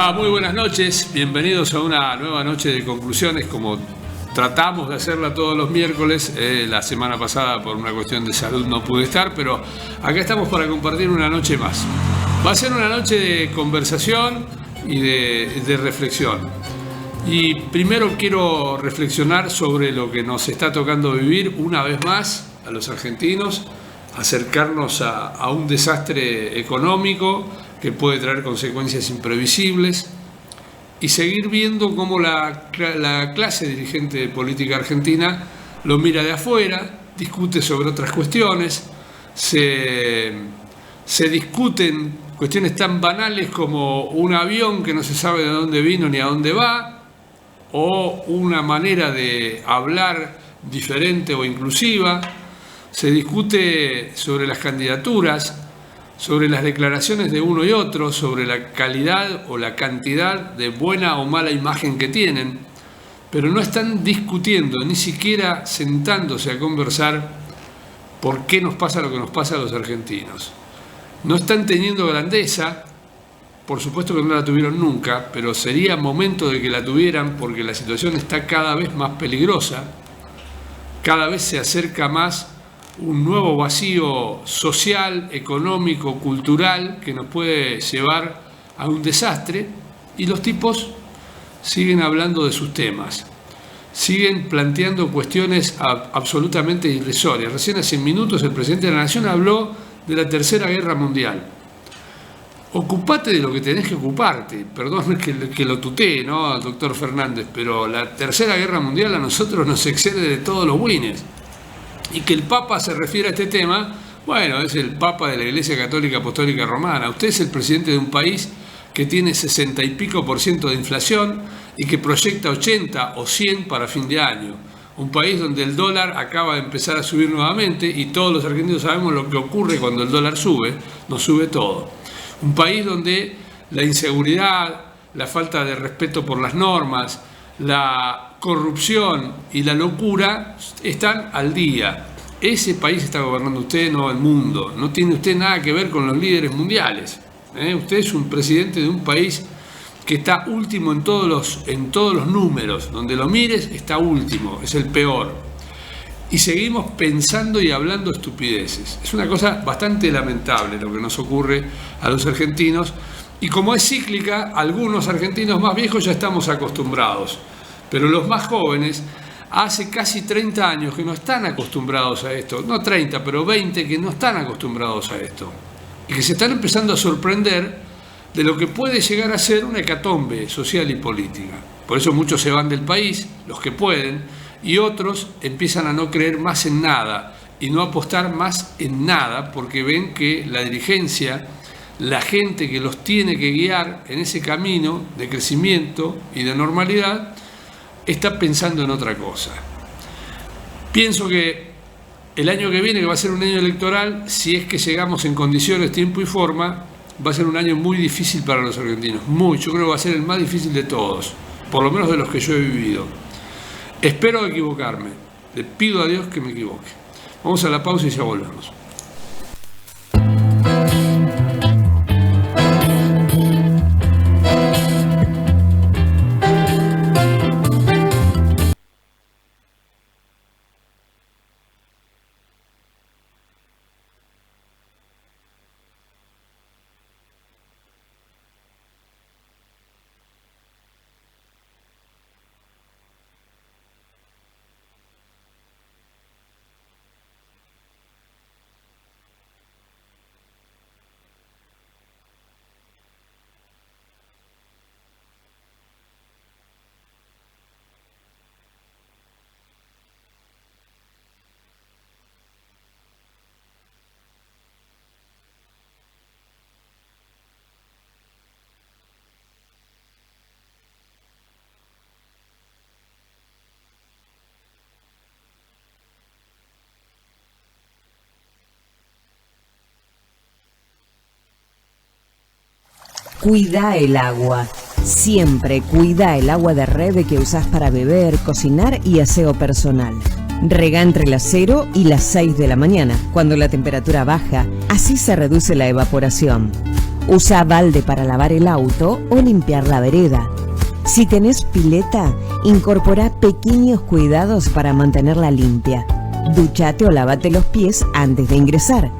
Hola, muy buenas noches. Bienvenidos a una nueva noche de conclusiones, como tratamos de hacerla todos los miércoles. La semana pasada, por una cuestión de salud, no pude estar, pero acá estamos para compartir una noche más. Va a ser una noche de conversación y de reflexión. Y primero quiero reflexionar sobre lo que nos está tocando vivir una vez más a los argentinos, acercarnos a un desastre económico que puede traer consecuencias imprevisibles, y seguir viendo cómo la clase dirigente de política argentina lo mira de afuera, discute sobre otras cuestiones, se discuten cuestiones tan banales como un avión que no se sabe de dónde vino ni a dónde va, o una manera de hablar diferente o inclusiva. Se discute sobre las candidaturas, sobre las declaraciones de uno y otro, sobre la calidad o la cantidad de buena o mala imagen que tienen, pero no están discutiendo, ni siquiera sentándose a conversar por qué nos pasa lo que nos pasa a los argentinos. No están teniendo grandeza, por supuesto que no la tuvieron nunca, pero sería momento de que la tuvieran, porque la situación está cada vez más peligrosa, cada vez se acerca más un nuevo vacío social, económico, cultural, que nos puede llevar a un desastre, y los tipos siguen hablando de sus temas, siguen planteando cuestiones absolutamente irrisorias. Recién hace minutos el presidente de la Nación habló de la Tercera Guerra Mundial. Ocupate de lo que tenés que ocuparte. Perdón que lo tutee, ¿no?, al doctor Fernández, pero la Tercera Guerra Mundial a nosotros nos excede de todos los buines. Y que el Papa se refiere a este tema, bueno, es el Papa de la Iglesia Católica Apostólica Romana. Usted es el presidente de un país que tiene 60 y pico % de inflación y que proyecta 80 o 100 para fin de año. Un país donde el dólar acaba de empezar a subir nuevamente, y todos los argentinos sabemos lo que ocurre cuando el dólar sube, nos sube todo. Un país donde la inseguridad, la falta de respeto por las normas, la corrupción y la locura están al día. Ese país está gobernando usted, no el mundo. No tiene usted nada que ver con los líderes mundiales. Usted es un presidente de un país que está último en todos los números. Donde lo mires está último, es el peor. Y seguimos pensando y hablando estupideces. Es una cosa bastante lamentable lo que nos ocurre a los argentinos. Y como es cíclica, algunos argentinos más viejos ya estamos acostumbrados. Pero los más jóvenes, hace casi 30 años que no están acostumbrados a esto. No 30, pero 20 que no están acostumbrados a esto. Y que se están empezando a sorprender de lo que puede llegar a ser una hecatombe social y política. Por eso muchos se van del país, los que pueden, y otros empiezan a no creer más en nada y no apostar más en nada, porque ven que la dirigencia, la gente que los tiene que guiar en ese camino de crecimiento y de normalidad, está pensando en otra cosa. Pienso que el año que viene, que va a ser un año electoral, si es que llegamos en condiciones, tiempo y forma, va a ser un año muy difícil para los argentinos. Yo creo que va a ser el más difícil de todos, por lo menos de los que yo he vivido. Espero equivocarme. Le pido a Dios que me equivoque. Vamos a la pausa y ya volvemos. Cuida el agua. Siempre cuida el agua de Red que usás para beber, cocinar y aseo personal. Rega entre las 0 y las 6 de la mañana, cuando la temperatura baja, así se reduce la evaporación. Usa balde para lavar el auto o limpiar la vereda. Si tenés pileta, incorpora pequeños cuidados para mantenerla limpia. Duchate o lavate los pies antes de ingresar.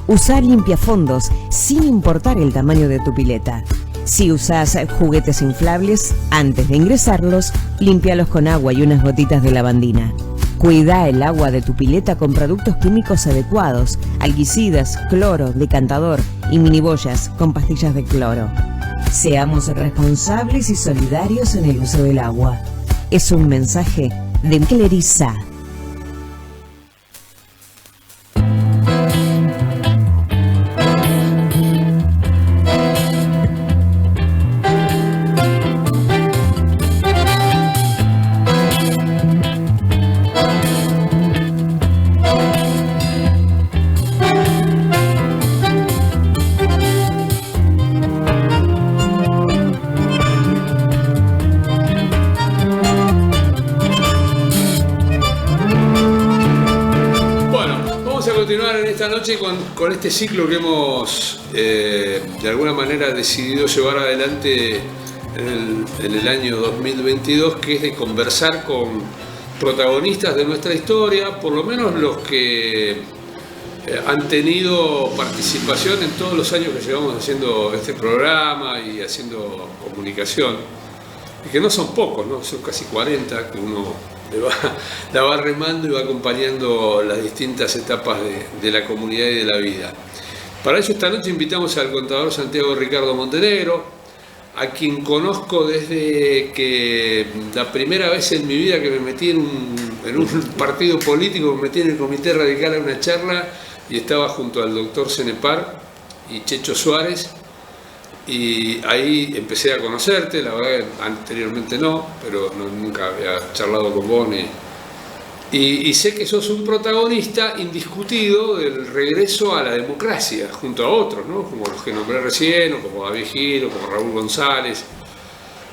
Usa limpiafondos sin importar el tamaño de tu pileta. Si usás juguetes inflables, antes de ingresarlos, límpialos con agua y unas gotitas de lavandina. Cuida el agua de tu pileta con productos químicos adecuados, algicidas, cloro, decantador y miniboyas con pastillas de cloro. Seamos responsables y solidarios en el uso del agua. Es un mensaje de Cleriza. Con este ciclo que hemos de alguna manera decidido llevar adelante en el año 2022, que es de conversar con protagonistas de nuestra historia, por lo menos los que han tenido participación en todos los años que llevamos haciendo este programa y haciendo comunicación, y que no son pocos, ¿no? Son casi 40 que uno la va remando y va acompañando las distintas etapas de la comunidad y de la vida. Para ello esta noche invitamos al contador Santiago Ricardo Montenegro, a quien conozco desde que la primera vez en mi vida que me metí en un partido político, me metí en el Comité Radical a una charla y estaba junto al doctor Cenepar y Checho Suárez. Y ahí empecé a conocerte, la verdad anteriormente no, pero nunca había charlado con vos y sé que sos un protagonista indiscutido del regreso a la democracia, junto a otros, ¿no? Como los que nombré recién, o como David Gil, o como Raúl González,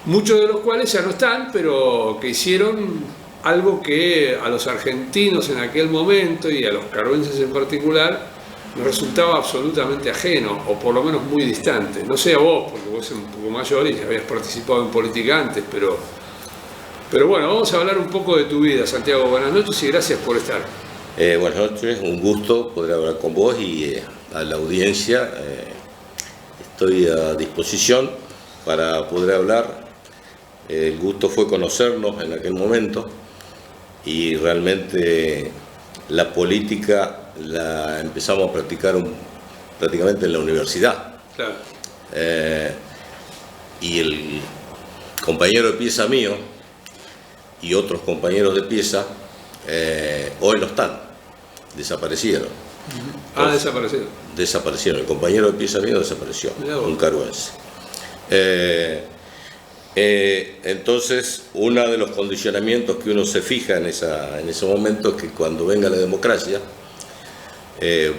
muchos de los cuales ya no están, pero que hicieron algo que a los argentinos en aquel momento y a los carbenses en particular nos resultaba absolutamente ajeno, o por lo menos muy distante. No sé a vos, porque vos sos un poco mayor y habías participado en política antes, pero bueno, vamos a hablar un poco de tu vida. Santiago, buenas noches y gracias por estar. Buenas noches, un gusto poder hablar con vos y a la audiencia. Estoy a disposición para poder hablar. El gusto fue conocernos en aquel momento y realmente la política la empezamos a practicar prácticamente en la universidad. Claro. Y el compañero de pieza mío y otros compañeros de pieza hoy no están, desaparecieron. Desaparecieron. Desaparecieron, el compañero de pieza mío desapareció, un carbense. Entonces, uno de los condicionamientos que uno se fija en ese momento es que cuando venga la democracia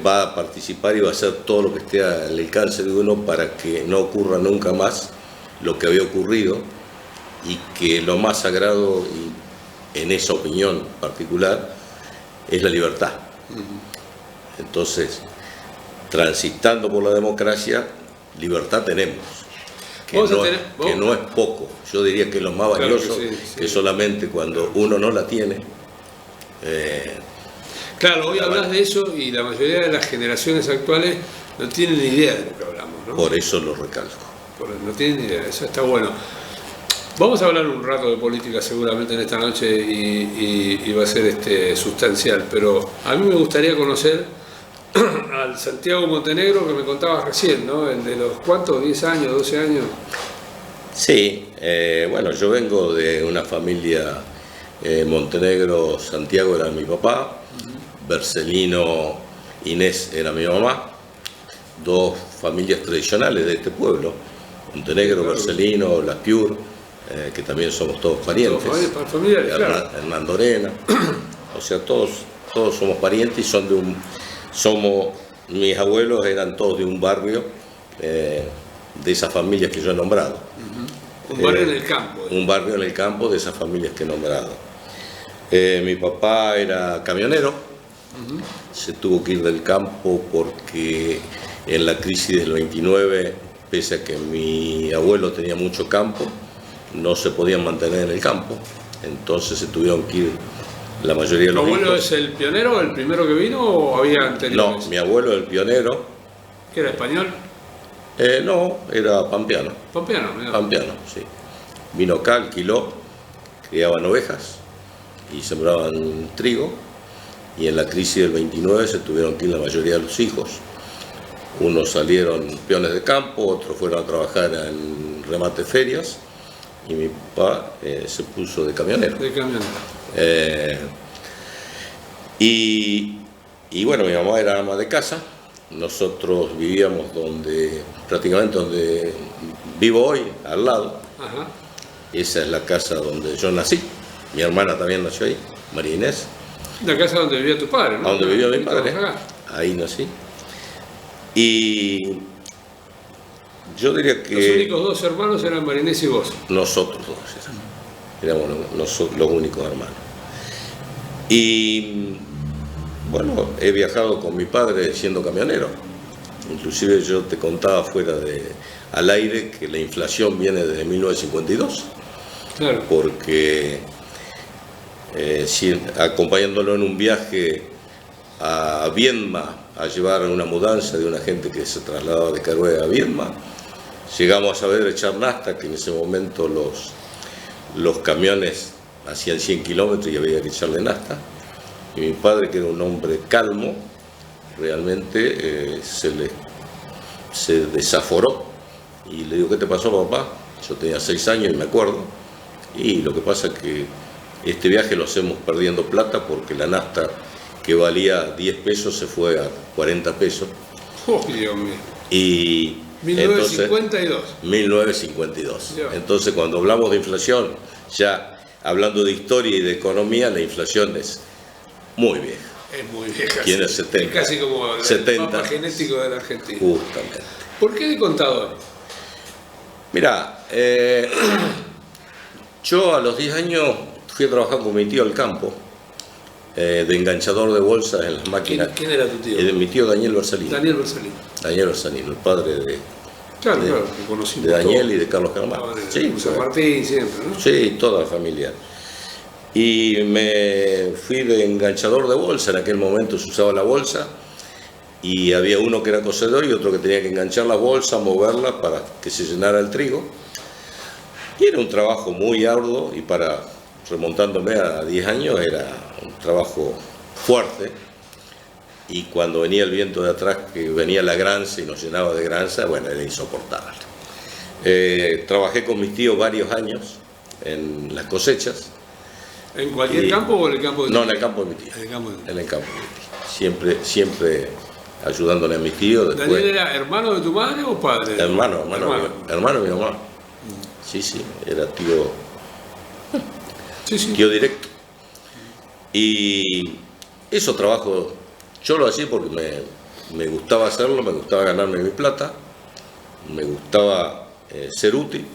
va a participar y va a hacer todo lo que esté al alcance de uno para que no ocurra nunca más lo que había ocurrido y que lo más sagrado, y en esa opinión particular, es la libertad. Entonces, transitando por la democracia, libertad tenemos. Que no es poco, yo diría que es lo más valioso, claro que solamente cuando uno no la tiene. Claro, hoy hablas de eso y la mayoría de las generaciones actuales no tienen ni idea de lo que hablamos, ¿no? Por eso lo recalco. No tienen ni idea, eso está bueno. Vamos a hablar un rato de política seguramente en esta noche y va a ser sustancial, pero a mí me gustaría conocer al Santiago Montenegro que me contabas recién, ¿no? El de los ¿cuántos? ¿10 años, 12 años? Sí, bueno, yo vengo de una familia Montenegro, Santiago era mi papá, Bercelino, Inés era mi mamá, dos familias tradicionales de este pueblo, Montenegro, claro. Bercelino, Las Piur, que también somos todos parientes, familiares, claro. Hernando Arena, o sea, todos somos parientes y mis abuelos eran todos de un barrio de esas familias que yo he nombrado. Un barrio en el campo. Un barrio en el campo de esas familias que he nombrado. Mi papá era camionero, se tuvo que ir del campo porque en la crisis del 29 pese a que mi abuelo tenía mucho campo, no se podían mantener en el campo, entonces se tuvieron que ir la mayoría de los hijos. ¿Tu abuelo es el pionero, el primero que vino o había anteriores? No, mi abuelo es el pionero. ¿Que era español? No, era pampeano. Pampeano, mirá. Pampeano, sí. Vino acá, alquiló, criaban ovejas y sembraban trigo, y en la crisis del 29 se tuvieron que ir la mayoría de los hijos. Unos salieron peones de campo, otros fueron a trabajar en remate ferias, y mi papá se puso de camionero. De camionero. Y bueno, mi mamá era ama de casa. Nosotros vivíamos prácticamente donde vivo hoy, al lado. Ajá. Esa es la casa donde yo nací. Mi hermana también nació ahí, María Inés. La casa donde vivía tu padre, ¿no? A donde vivía mi padre. Acá. Ahí nací. Y yo diría que... Los únicos dos hermanos eran María Inés y vos. Nosotros dos éramos los únicos hermanos. Y bueno, he viajado con mi padre siendo camionero. Inclusive yo te contaba al aire que la inflación viene desde 1952. Claro. Porque acompañándolo en un viaje a Viedma a llevar una mudanza de una gente que se trasladaba de Carué a Viedma, llegamos a saber echar nafta, que en ese momento los camiones hacían 100 kilómetros y había que echarle nafta. Y mi padre, que era un hombre calmo, realmente se desaforó. Y le digo, ¿qué te pasó, papá? Yo tenía 6 años y me acuerdo. Y lo que pasa es que este viaje lo hacemos perdiendo plata porque la nafta que valía 10 pesos se fue a 40 pesos. Oh, Dios mío. Y 1952. 1952. Ya. Entonces, cuando hablamos de inflación, ya hablando de historia y de economía, la inflación es muy vieja. Es muy vieja. Tiene Sí. 70. Es casi como el 70. mapa genético de la Argentina. Justamente. ¿Por qué de contador? Mirá, yo a los 10 años fui a trabajar con mi tío al campo, de enganchador de bolsas en las máquinas. ¿Quién era tu tío? Mi tío Daniel Bersalino. Daniel Bersalino. Daniel Bersalino, el padre Claro, que conocimos de Daniel todos. y de Carlos Germán. Sí, San Martín siempre, ¿no? Sí, toda la familia. Y me fui de enganchador de bolsa, en aquel momento se usaba la bolsa, y había uno que era cosedor y otro que tenía que enganchar la bolsa, moverla para que se llenara el trigo. Y era un trabajo muy arduo, y remontándome a 10 años, era un trabajo fuerte. Y cuando venía el viento de atrás, que venía la granza y nos llenaba de granza, bueno, era insoportable. Trabajé con mis tíos varios años en las cosechas. ¿En cualquier campo o en el campo de tu No, tío? en el campo de mi tío. En el campo de tu tío. En el campo de mi tío. Siempre ayudándole a mis tíos. Después, ¿Daniel era hermano de tu madre o padre? hermano de mi mamá. Sí, era tío Sí. tío directo. Y esos trabajos yo lo hacía porque me gustaba hacerlo, me gustaba ganarme mi plata, me gustaba ser útil,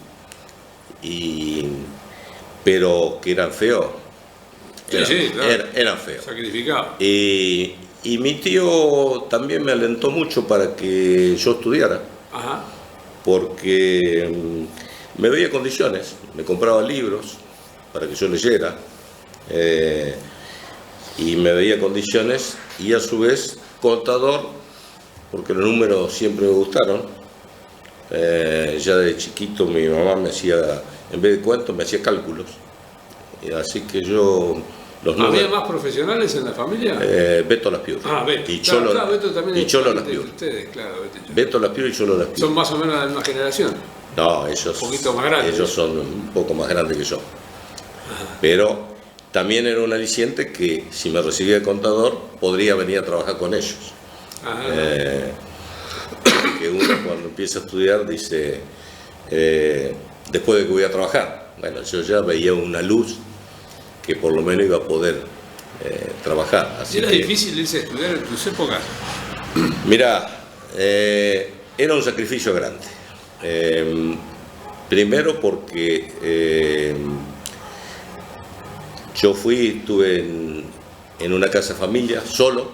pero que eran feos. Claro. Eran feos. Sacrificado. Y mi tío también me alentó mucho para que yo estudiara, Ajá. porque me veía condiciones, me compraba libros para que yo leyera, y me veía condiciones, y a su vez contador, porque los números siempre me gustaron. Ya de chiquito mi mamá me hacía, en vez de cuentos, me hacía cálculos, y así que yo los números... ¿Había más profesionales en la familia? Beto Laspiuri. Beto. Y Cholo, Claro, Beto también y es Cholo pariente de Laspiuri. ustedes, claro, Beto y Cholo. Beto Laspiuri y Cholo Laspiuri. Son más o menos de la misma generación. No, ellos, Un poquito más grandes. Ellos son un poco más grandes que yo. Pero también era un aliciente que si me recibía de contador podría venir a trabajar con ellos. Ajá. Que uno cuando empieza a estudiar dice, después de que voy a trabajar, bueno, yo ya veía una luz que por lo menos iba a poder trabajar. Así ¿Era que, difícil irse a estudiar en tus épocas? Mirá, era un sacrificio grande. Primero porque yo estuve en una casa familia, solo.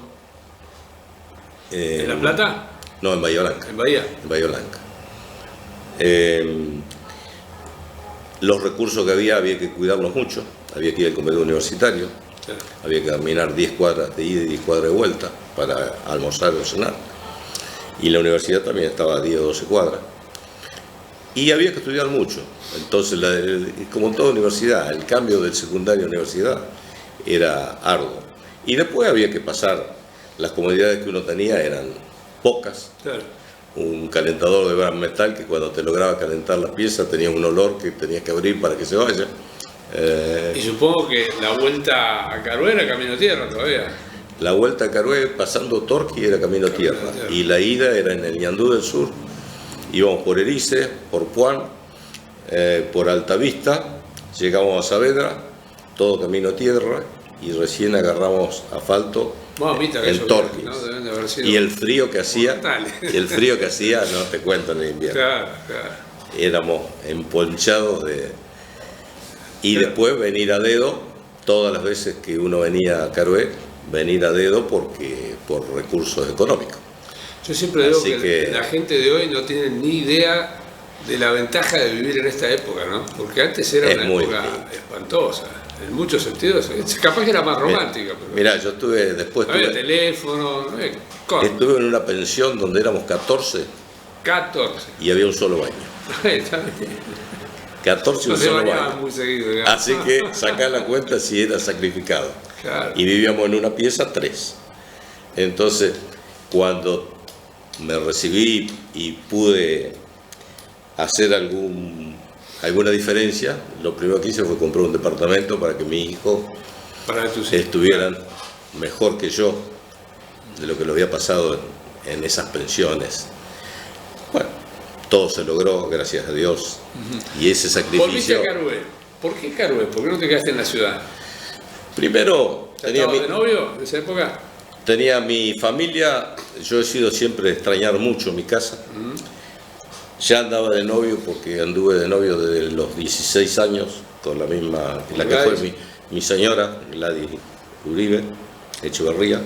¿En La Plata? No, en Bahía Blanca. ¿En Bahía? En Bahía Blanca. Los recursos que había que cuidarlos mucho. Había que ir al comedor universitario, había que caminar 10 cuadras de ida y 10 cuadras de vuelta para almorzar o cenar. Y la universidad también estaba a 10 o 12 cuadras. Y había que estudiar mucho. Entonces, como en toda universidad, el cambio del secundario a universidad era arduo. Y después había que pasar, las comodidades que uno tenía eran pocas. Claro. Un calentador de gran metal que cuando te lograba calentar las piezas tenía un olor que tenías que abrir para que se vaya. Y supongo que la vuelta a Carué era camino tierra todavía. La vuelta a Carué pasando Torqui era camino tierra. Y la ida era en el Ñandú del Sur. Íbamos por Erice, por Puan, por Altavista, llegamos a Saavedra, todo camino tierra, y recién agarramos asfalto en Torquis. ¿No? Y el frío que hacía, no te cuento en el invierno. Claro, claro. Éramos emponchados de... Y después venir a dedo, todas las veces que uno venía a Carué, venir a dedo por recursos económicos. Yo siempre digo que la gente de hoy no tiene ni idea de la ventaja de vivir en esta época, ¿no? Porque antes era una época espantosa, en muchos sentidos. Capaz que era más romántica. Mirá, yo estuve después... No había teléfono, no había... Estuve en una pensión donde éramos 14. 14. Y había un solo baño. Está bien. 14 y un solo baño. Muy seguido, así que sacá la cuenta si era sacrificado. Claro. Y vivíamos en una pieza 3. Entonces, cuando me recibí y pude hacer alguna diferencia, lo primero que hice fue comprar un departamento para que mis hijos estuvieran mejor que yo de lo que lo había pasado en esas pensiones. Bueno, todo se logró, gracias a Dios. Y ese sacrificio... ¿Volviste a Carué? ¿Por qué Carué? ¿Por qué no te quedaste en la ciudad? Primero... ¿Estabas de novio en esa época? Tenía mi familia, yo he sido siempre de extrañar mucho mi casa. Ya andaba de novio porque anduve de novio desde los 16 años con la misma, la que fue mi señora, Gladys Uribe Echeverría.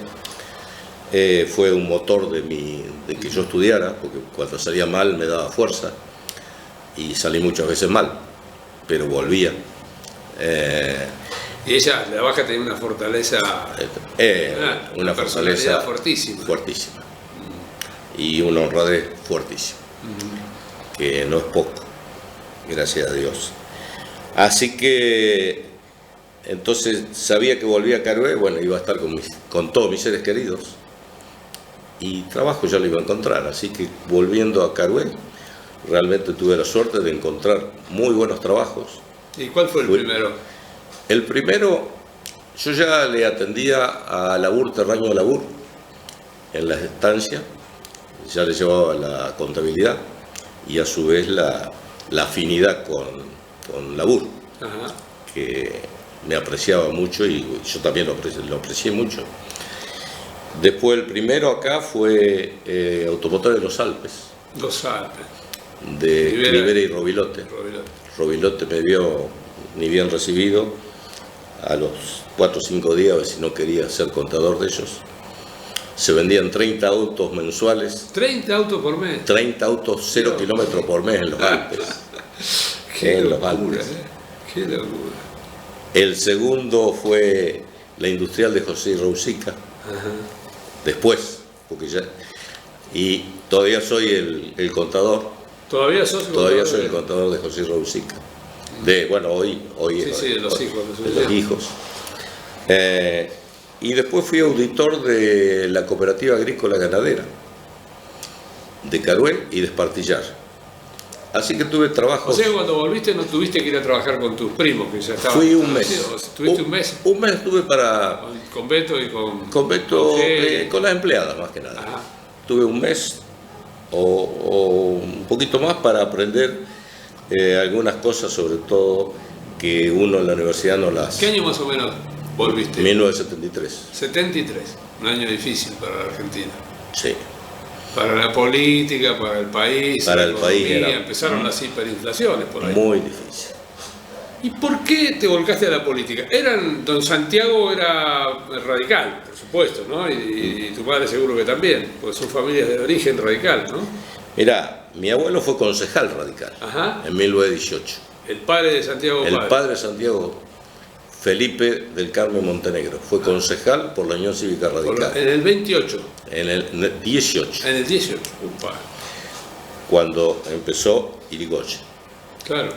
Fue un motor de que yo estudiara, porque cuando salía mal me daba fuerza y salí muchas veces mal, pero volvía. Y ella, la baja, tenía una fortaleza... una fortaleza fuertísima. Y una honradez fuertísima. Que no es poco, gracias a Dios. Así que, entonces, sabía que volvía a Carué, bueno, iba a estar con todos mis seres queridos. Y trabajo ya lo iba a encontrar, así que volviendo a Carué, realmente tuve la suerte de encontrar muy buenos trabajos. ¿Y cuál fue el primero? El primero, yo ya le atendía a Labur, Terraño Labur, en las estancias, ya le llevaba la contabilidad y a su vez la afinidad con Labur, que me apreciaba mucho y yo también lo aprecié mucho. Después el primero acá fue Automotor de los Alpes. Los Alpes. De Rivera y Rovilote. Rovilote me vio ni bien recibido. A los 4 o 5 días, a ver si no quería ser contador de ellos. Se vendían 30 autos mensuales. ¿30 autos por mes? 30 autos 0 kilómetros por mes en los Alpes. Qué locura, qué locura. El segundo fue la industrial de José Rousica. Después, porque ya... Y todavía soy el contador. ¿Todavía sos el contador? Todavía soy el contador de José Rousica. Bueno, hoy sí, de los hijos. De los hijos. Y después fui auditor de la Cooperativa Agrícola Ganadera de Carué y de Espartillar. Así que tuve trabajo. O sea, cuando volviste no tuviste que ir a trabajar con tus primos, que ya estaban... Fui un mes. ¿Tuviste un mes? Un mes estuve para... Con Beto y con... Con Beto, con las empleadas más que nada. Tuve un mes o un poquito más para aprender algunas cosas, sobre todo que uno en la universidad no las... ¿Qué año más o menos volviste? 1973. 73, un año difícil para la Argentina. Sí. Para la política, para el país, para el país empezaron las hiperinflaciones por ahí. Muy difícil. ¿Y por qué te volcaste a la política? Don Santiago era radical, por supuesto, ¿no? Y tu padre seguro que también, porque son familias de origen radical, ¿no? Mirá, mi abuelo fue concejal radical. Ajá. En 1918. El padre de Santiago El Padre. padre de Santiago, Felipe del Carmen Montenegro, fue concejal por la Unión Cívica Radical. En el 28. En el 18. En el 18. Upa. Cuando empezó Irigoyen. Claro.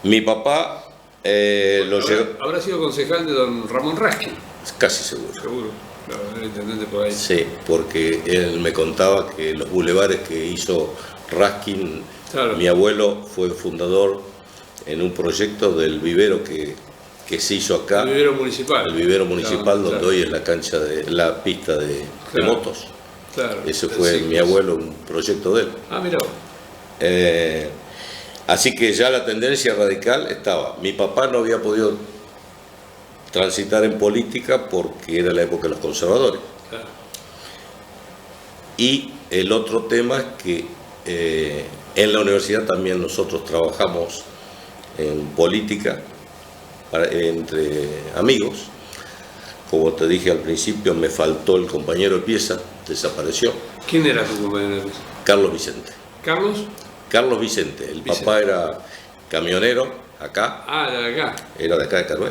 Mi papá lo llegó, Habrá sido concejal de don Ramón Raskin. casi seguro. Seguro. Claro, era intendente por ahí. Sí, porque él me contaba que los bulevares que hizo Raskin, Claro. mi abuelo fue fundador en un proyecto del vivero que se hizo acá. El vivero municipal. El vivero municipal, Claro, donde claro. hoy es la cancha de la pista de Claro. motos. Claro. Ese fue Sí. mi abuelo, un proyecto de él. Ah, mira vos. Así que ya la tendencia radical estaba. Mi papá no había podido transitar en política porque era la época de los conservadores. Claro. Y el otro tema es que en la universidad también nosotros trabajamos en política entre amigos. Como te dije al principio, me faltó el compañero de pieza, desapareció, ¿Quién era tu compañero de pieza? Carlos Vicente. ¿Carlos? Carlos Vicente, el Vicente. papá era camionero acá, Ah, de acá. era de acá de Carué.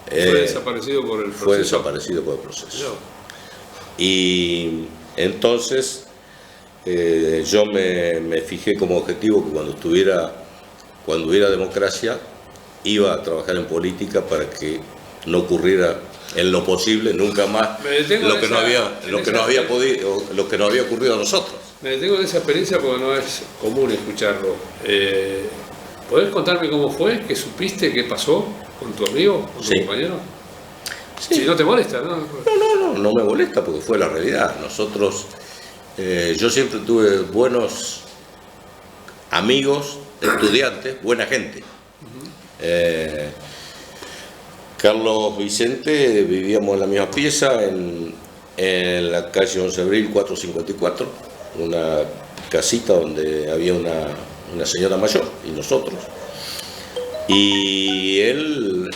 Fue desaparecido por el proceso. Fue desaparecido por el proceso. Mirá vos. Y entonces yo me fijé como objetivo que cuando hubiera democracia, iba a trabajar en política para que no ocurriera en lo posible nunca más Me detengo lo en que no esa- había podido, lo que no había ocurrido a nosotros. Me detengo en esa experiencia porque no es común escucharlo. ¿Podés contarme cómo fue? ¿Qué supiste? ¿Qué pasó con tu amigo? ¿Con tu Sí. compañero? Sí. Si no te molesta, ¿no? No me molesta porque fue la realidad. Nosotros, yo siempre tuve buenos amigos, estudiantes, buena gente. Carlos Vicente, vivíamos en la misma pieza, en la calle 11 de Abril 454, una casita donde había una señora mayor y nosotros. Y él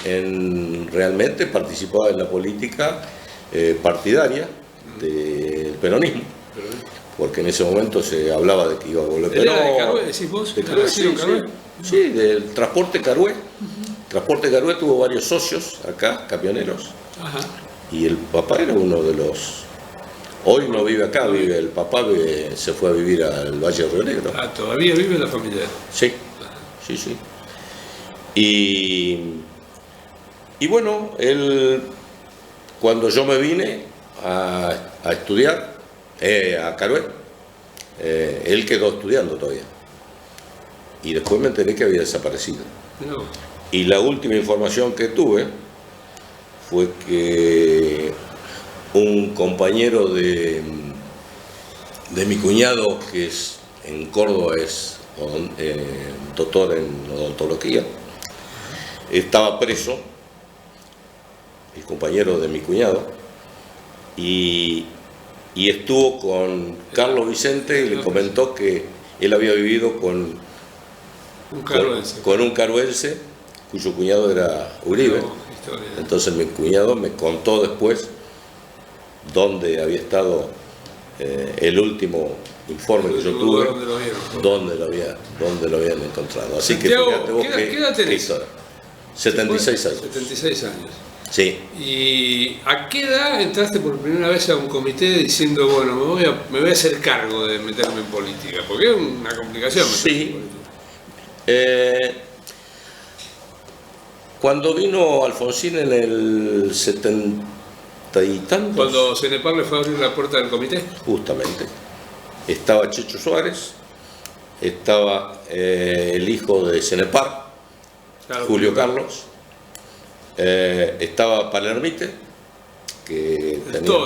realmente participaba en la política partidaria del peronismo, porque en ese momento se hablaba de que iba a volver ¿Él era de Perón. Carué, decís vos? De Carué, ¿Nacido en sí, Carué? sí, del Transporte Carué. Transporte Carué tuvo varios socios acá, camioneros, Ajá. y el papá era uno de los... Hoy no vive acá, el papá se fue a vivir al Valle de Río Negro. Ah, todavía vive la familia. Sí, sí. Y bueno, él, cuando yo me vine a estudiar a Carué, él quedó estudiando todavía. Y después me enteré que había desaparecido. Mirá vos. Y la última información que tuve fue que un compañero de mi cuñado, que es en Córdoba, es doctor en odontología, estaba preso, el compañero de mi cuñado, y estuvo con Carlos Vicente y le comentó que él había vivido con un caruense cuyo cuñado era Uribe. Entonces mi cuñado me contó después dónde había estado el último informe que yo tuve, dónde lo habían encontrado. Así Santiago, que fíjate vos ¿qué edad tenés? historia. 76 años. 76 años. Sí. ¿Y a qué edad entraste por primera vez a un comité diciendo, bueno, me voy a hacer cargo de meterme en política? Porque es una complicación meterse Sí. en política. Cuando vino Alfonsín en el 70 y tantos, Cuando Cenepar le fue a abrir la puerta del comité. justamente, estaba Checho Suárez, estaba el hijo de Cenepar, Claro, Julio Carlos, estaba Palermite, que tenía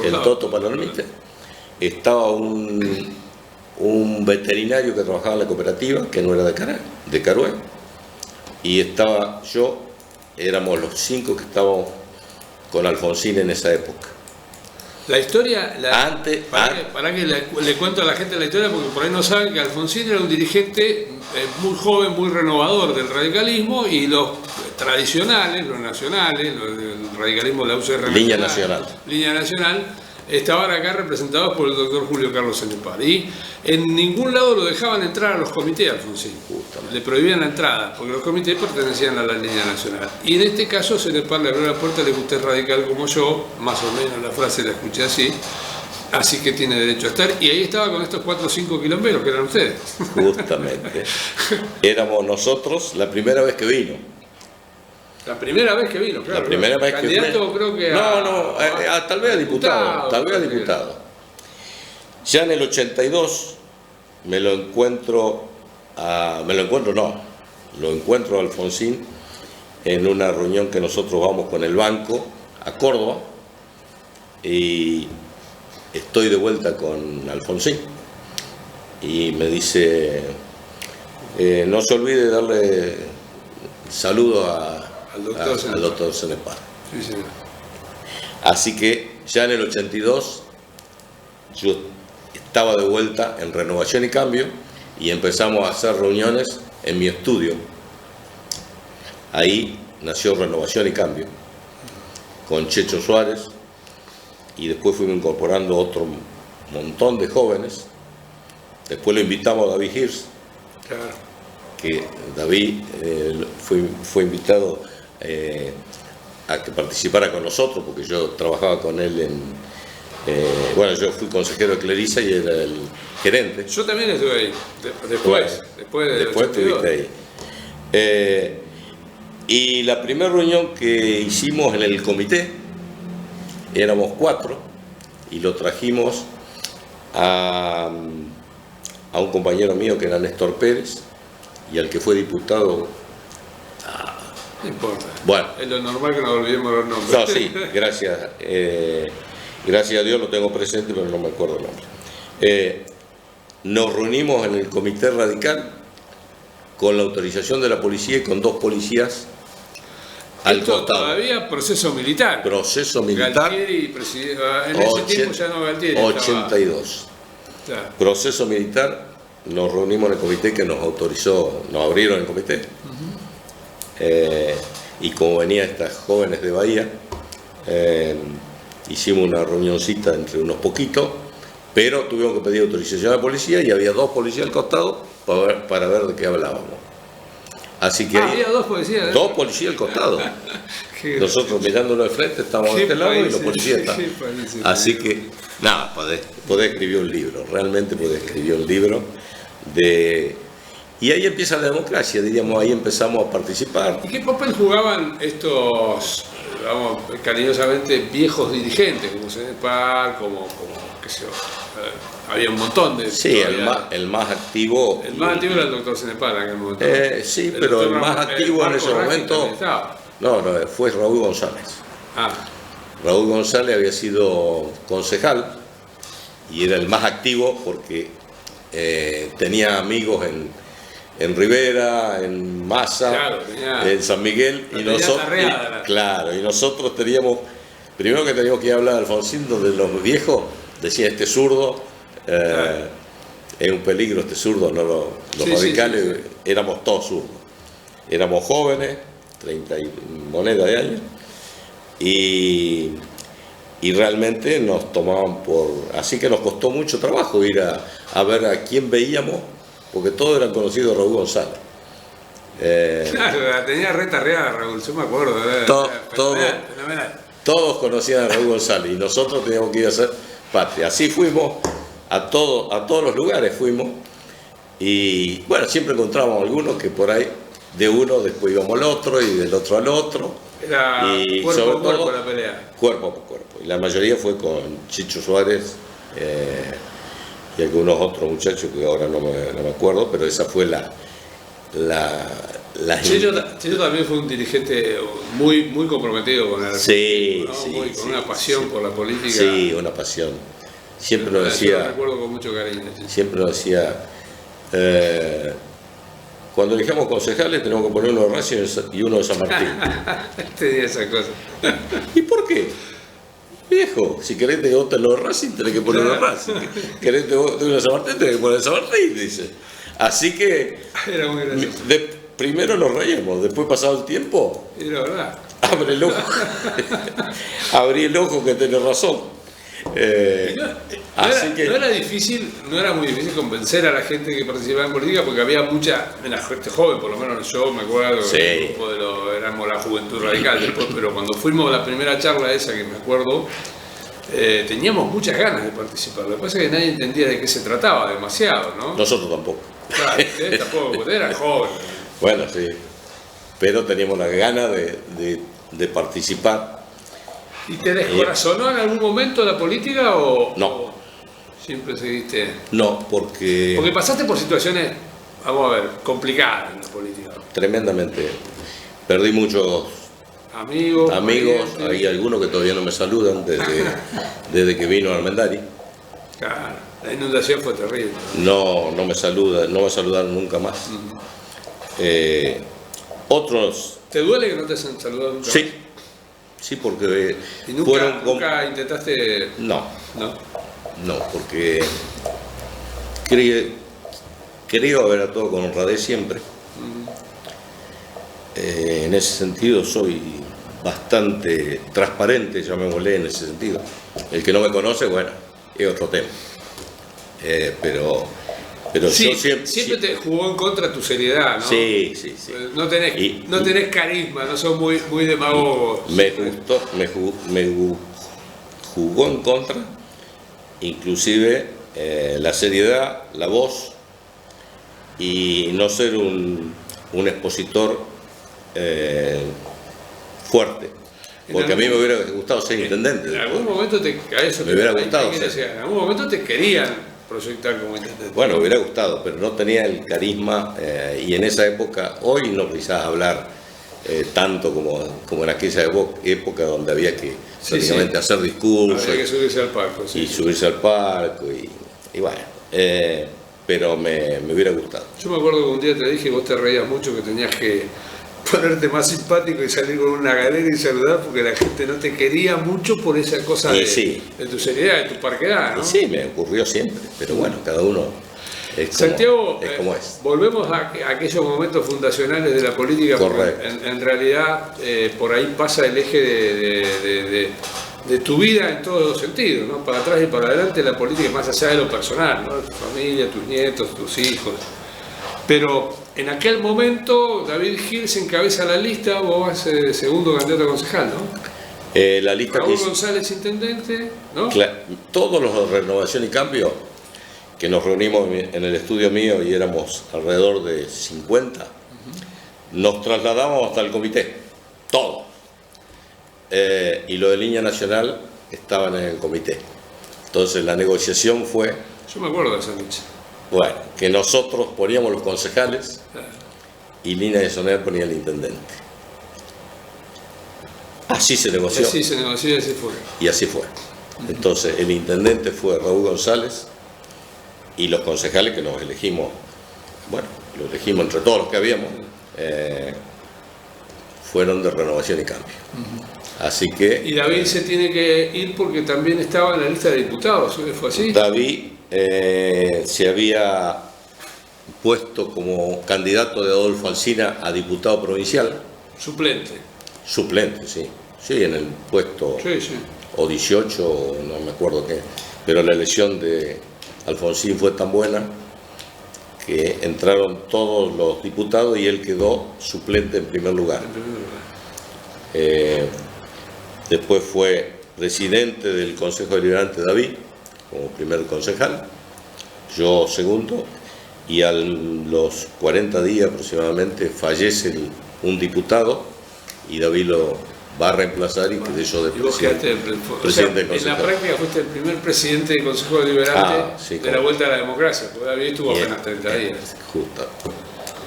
el Toto Palermite, estaba un veterinario que trabajaba en la cooperativa, que no era de Carué, y estaba yo, éramos los 5 que estábamos con Alfonsín en esa época. La historia, para que le cuento a la gente la historia, porque por ahí no saben que Alfonsín era un dirigente muy joven, muy renovador del radicalismo, y los tradicionales, los nacionales, los del radicalismo de la UCR Línea Nacional. Línea Nacional, estaban acá representados por el doctor Julio Carlos Cenepal. Y en ningún lado lo dejaban entrar a los comités, Alfonsín. Le prohibían la entrada, porque los comités pertenecían a la línea nacional. Y en este caso Cenepal le abrió la puerta, le gusta radical como yo, más o menos la frase la escuché así. Así que tiene derecho a estar. Y ahí estaba con estos 4 o 5 quilomberos que eran ustedes. Justamente. Éramos nosotros la primera vez que vino. La primera vez que vino, claro. La primera vez que vino. Candidato creo que tal vez a diputado. Tal vez a diputado. Ya en el 82 lo encuentro a Alfonsín en una reunión que nosotros vamos con el banco a Córdoba y estoy de vuelta con Alfonsín y me dice no se olvide darle saludo al doctor Cenepal. Sí, señor. Así que ya en el 82 yo estaba de vuelta en Renovación y Cambio y empezamos a hacer reuniones en mi estudio. Ahí nació Renovación y Cambio con Checho Suárez y después fuimos incorporando otro montón de jóvenes. Después lo invitamos a David Hirsch, Claro. que David fue invitado a que participara con nosotros, porque yo trabajaba con él yo fui consejero de Cleriza y era el gerente. Yo también estuve ahí, después Estuviste ahí. Y la primera reunión que hicimos en el comité, éramos 4, y lo trajimos a un compañero mío que era Néstor Pérez, y al que fue diputado. No importa. Bueno. Es lo normal que nos olvidemos los nombres. No, sí, gracias. Gracias a Dios lo tengo presente, pero no me acuerdo el nombre. Nos reunimos en el comité radical con la autorización de la policía y con 2 policías al costado. Todavía proceso militar. Proceso militar. Galtieri, en ese tiempo ya no Galtieri. 82. Claro. Proceso militar, nos reunimos en el comité que nos autorizó, nos abrieron el comité. Y como venían estas jóvenes de Bahía, hicimos una reunioncita entre unos poquitos, pero tuvimos que pedir autorización a la policía y había 2 policías al costado para ver de qué hablábamos. Así que había 2 policías. 2 policías al costado. Nosotros mirándolo de frente, estábamos de este lado y los policías estaban. Así que, nada, podés escribir un libro, realmente podés escribir un libro y ahí empieza la democracia, diríamos, ahí empezamos a participar. ¿Y qué papel jugaban estos, cariñosamente, viejos dirigentes, como Cenepal, como qué sé yo? Había un montón de... Sí, el más activo... El más activo era el doctor Cenepal en aquel momento. Sí, pero el más activo en ese momento... No, fue Raúl González. Raúl González había sido concejal y era el más activo porque tenía amigos en Rivera, en Massa, en San Miguel, y nosotros teníamos, primero que teníamos que ir a hablar de Alfonsín, donde los viejos decían este zurdo, es un peligro este zurdo, no los radicales, éramos todos zurdos, éramos jóvenes, 30 y moneda de años, y realmente nos tomaban así que nos costó mucho trabajo ir a ver a quién veíamos, porque todos eran conocidos de Raúl González. Claro, la tenía retarreada Raúl, yo me acuerdo. Todos conocían a Raúl González y nosotros teníamos que ir a hacer patria. Así fuimos a todos los lugares fuimos, y bueno, siempre encontrábamos algunos que por ahí de uno después íbamos al otro y del otro al otro. Era y cuerpo a cuerpo la pelea. Cuerpo a cuerpo. Y la mayoría fue con Chicho Suárez y algunos otros muchachos que ahora no me acuerdo, pero esa fue Chicho también fue un dirigente muy, muy comprometido con el con una pasión por la política. Sí, una pasión. Siempre nos decía. Yo lo recuerdo con mucho cariño. Siempre nos decía. Cuando elegimos concejales tenemos que poner uno de Racing y uno de San Martín. Tenía esa cosa. ¿Y por qué? Viejo, si querés te votar los de Racing, tenés que poner uno de Racing. Querés te votar uno de San Martín, tenés que poner de San Martín, dice. Así que era muy gracioso. Primero nos reíamos, después pasado el tiempo. Era verdad. Abre el ojo. Abrí el ojo que tenés razón. No era muy difícil convencer a la gente que participaba en política, porque había mucha, en la gente joven, por lo menos yo me acuerdo, sí. el grupo éramos la Juventud Radical después, pero cuando fuimos a la primera charla esa que me acuerdo, teníamos muchas ganas de participar. Lo que pasa es que nadie entendía de qué se trataba demasiado, ¿no? Nosotros tampoco. Claro, ustedes tampoco, ustedes eran jóvenes. Bueno, sí, pero teníamos la gana de participar. ¿Y te descorazonó en algún momento la política o No. o siempre seguiste? No, porque Pasaste por situaciones, vamos a ver, complicadas en la política. tremendamente. Perdí muchos Amigos, amigos, parientes. hay algunos que todavía no me saludan desde que vino Armendari. Claro, la inundación fue terrible. No me saludaron nunca más. Otros, ¿Te duele que no te hayan saludado nunca? sí, porque ¿Y nunca intentaste? No, ¿No? porque quería ver a todo con honradez siempre. En ese sentido soy bastante transparente, llamémosle en ese sentido. El que no me conoce, bueno, es otro tema. Pero Sí, yo siempre te jugó en contra tu seriedad, ¿no? Sí. No tenés carisma, no sos muy demagogo. Me jugó en contra, inclusive la seriedad, la voz, y no ser un expositor fuerte. Porque a mí me hubiera gustado ser intendente. En algún momento Me hubiera gustado en algún momento te querían proyectar como intendente. Bueno, me hubiera gustado, pero no tenía el carisma, y en esa época, hoy no quizás hablar tanto como en aquella época donde había que prácticamente hacer discursos. Había que subirse al palco. Y subirse al palco, y bueno, pero me hubiera gustado. Yo me acuerdo que un día te dije, vos te reías mucho, que tenías que ponerte más simpático y salir con una galera y saludar, porque la gente no te quería mucho por esa cosa de tu seriedad, de tu parquedad, ¿no? Y sí, me ocurrió siempre, pero bueno, cada uno es Santiago, como es. Volvemos a aquellos momentos fundacionales de la política. Correcto. En realidad, por ahí pasa el eje de tu vida en todos los sentidos, ¿no? Para atrás y para adelante la política es más allá de lo personal, ¿no? Tu familia, tus nietos, tus hijos. Pero en aquel momento David Gil se encabeza la lista, vos vas segundo candidato a concejal, ¿no? La lista Raúl que González intendente, ¿no? todos los de Renovación y Cambio, que nos reunimos en el estudio mío y éramos alrededor de 50, nos trasladamos hasta el comité, todos. Y lo de Línea Nacional estaban en el comité. Entonces la negociación fue, Yo me acuerdo de esa noche. bueno, que nosotros poníamos los concejales y Línea Nacional ponía el intendente. Así se negoció. Así se negoció y así fue. Y así fue. Entonces el intendente fue Raúl González y los concejales que nos elegimos, bueno, los elegimos entre todos los que habíamos, fueron de Renovación y Cambio. Así que... Y David se tiene que ir porque también estaba en la lista de diputados, ¿fue así? David se había puesto como candidato de Adolfo Alsina a diputado provincial. Suplente. Suplente, sí. Sí, en el puesto Sí. o 18, o no me acuerdo qué. Pero la elección de Alfonsín fue tan buena que entraron todos los diputados y él quedó suplente en primer lugar. Después fue presidente del Consejo Deliberante David, como primer concejal, yo segundo, y a los 40 días aproximadamente fallece un diputado y David lo va a reemplazar y quedé yo de presidente del en la práctica fuiste el primer presidente del Consejo Deliberante de la vuelta a la democracia, porque David estuvo apenas 30 días. Justo.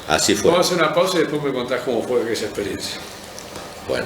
Así fue. Vamos a hacer una pausa y después me contás cómo fue aquella experiencia. Bueno.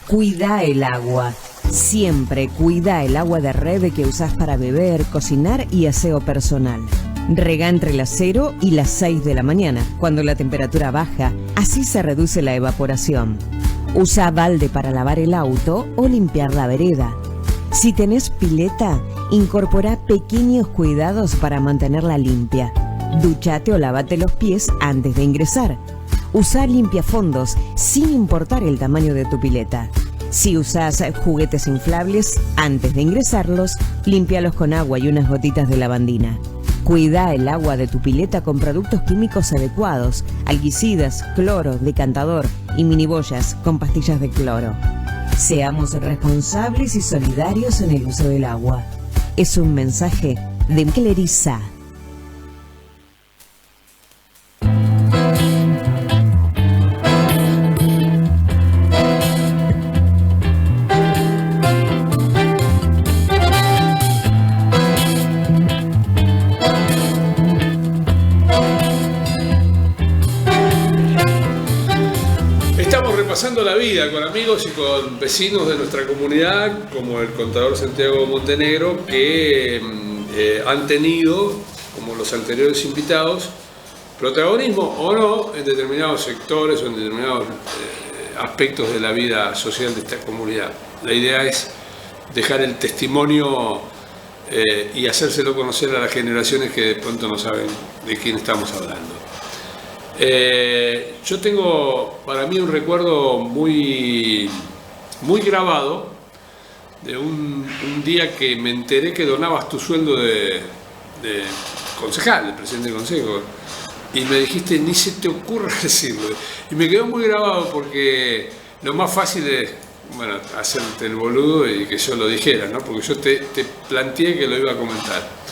Cuida el agua. Siempre cuida el agua de red que usás para beber, cocinar y aseo personal. Rega entre las 0 y las 6 de la mañana, cuando la temperatura baja, así se reduce la evaporación. Usa balde para lavar el auto o limpiar la vereda. Si tenés pileta, incorpora pequeños cuidados para mantenerla limpia. Duchate o lavate los pies antes de ingresar. Usa limpiafondos sin importar el tamaño de tu pileta. Si usás juguetes inflables, antes de ingresarlos, límpialos con agua y unas gotitas de lavandina. Cuida el agua de tu pileta con productos químicos adecuados, algicidas, cloro, decantador y miniboyas con pastillas de cloro. Seamos responsables y solidarios en el uso del agua. Es un mensaje de Cleriza. Pasando la vida con amigos y con vecinos de nuestra comunidad, como el contador Santiago Montenegro, que han tenido, como los anteriores invitados, protagonismo o no en determinados sectores o en determinados aspectos de la vida social de esta comunidad. La idea es dejar el testimonio y hacérselo conocer a las generaciones que de pronto no saben de quién estamos hablando. Yo tengo para mí un recuerdo muy grabado de un día que me enteré que donabas tu sueldo de concejal, de presidente del consejo, y me dijiste, ni se te ocurra decirlo. Y me quedó muy grabado porque lo más fácil es, bueno, hacerte el boludo y que yo lo dijera, ¿no? Porque yo te planteé que lo iba a comentar.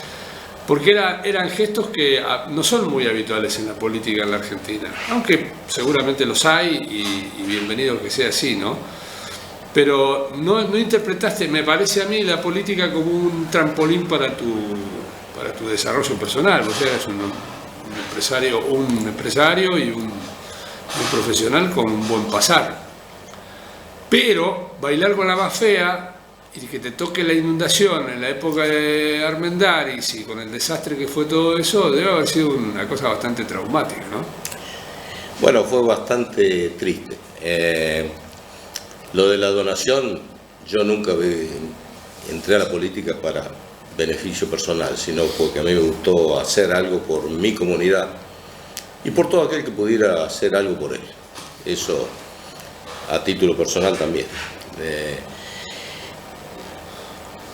Porque eran gestos que no son muy habituales en la política en la Argentina, aunque seguramente los hay y bienvenido que sea así, ¿no? Pero no interpretaste, me parece a mí, la política como un trampolín para tu desarrollo personal. O sea, eres un empresario y un profesional con un buen pasar. Pero bailar con la más fea y que te toque la inundación en la época de Armendáriz y con el desastre que fue todo eso, debe haber sido una cosa bastante traumática, ¿no? Bueno, fue bastante triste. Lo de la donación, yo nunca entré a la política para beneficio personal, sino porque a mí me gustó hacer algo por mi comunidad y por todo aquel que pudiera hacer algo por él. Eso a título personal también.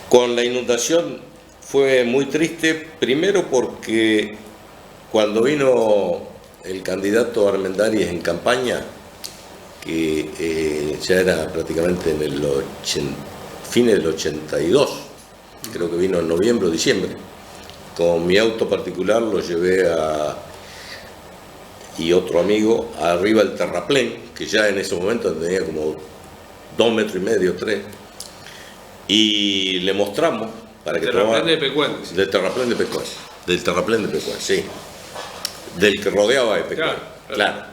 Con la inundación fue muy triste, primero porque cuando vino el candidato Armendáriz en campaña, que ya era prácticamente en el fines del 82, creo que vino en noviembre o diciembre, con mi auto particular lo llevé y otro amigo arriba del terraplén, que ya en ese momento tenía como 2,5 metros, 3, y le mostramos para que terraplén de Pecuén. Del terraplén de Pecuén, sí. Del que rodeaba a Pecuén. Claro.